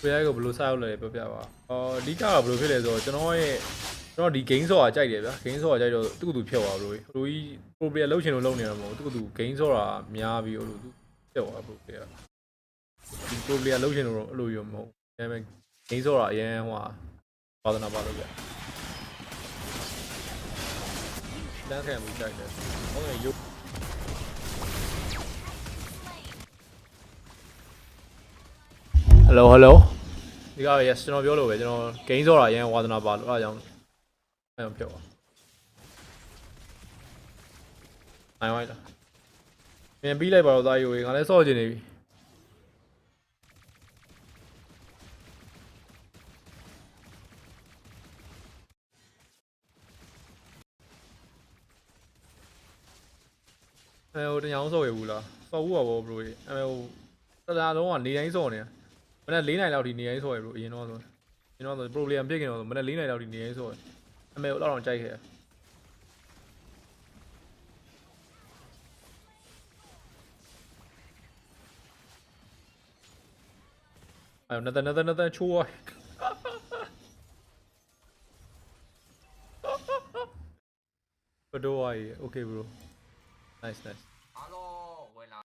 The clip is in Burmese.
ဘယ်ကိုဘလို့စားရောက်လဲပြောပြပါအဓိကကဘလို့ဖြစ်လဲဆိုတော့ကျွန်တော်ဒီ game ဆော့တာကြိုက်တယ်ဗျာ game ဆော့တာကြိုက်တော့သူ့ကူဖြစ်သွားဘလို့ဟိုကြီး pro player လှုပ်ချင်လို့လုပ်နေတာမဟုတ်သူ့ကူ game ဆော့တာများပြီးဟိုလိုသူဖြစ်သွား pro player ဒီ pro player လှုပ်ချင်လို့အဲ့လိုရောမဟုတ်ဒါပေမဲ့ game ဆော့တာအရင်ဟိုပါဒနာပါလို့ဗျာတန်းခံမှုကြိုက်တယ်ဟုတ်တယ်ရုပ်ဟယ်လိုဒီက yes ကျွန်တော်ပြောလို့ပဲကျွန်တော် game ဆော့တာအရင်ဝါသနာပါလို့အားကြောင့်အဲ့လိုဖြစ်သွားနိုင်ဝိုင်းလားမြန်ပြီးလိုက်ပါတော့သားယူငါလည်းဆော့ချင်နေပြီဟိုတညောင်းဆော့ရဘူးလားဆော့ဘူးပါဘောဘရိုဟိုတလားလုံးကနေတိုင်းဆော့နေတာမနေ့4နိုင်လောက်ဒီနေတိုင်းဆော့ရဘရိုအရင်တော့ဆို pro player ပြစ်ခင်တော့မနေ့4နိုင်လောက်ဒီနေတိုင်းဆော့ရအမေတော့တော့ကြိုက်ခဲ့အဲ့နတ်ချိုးဘဒိုးဝါး okay bro nice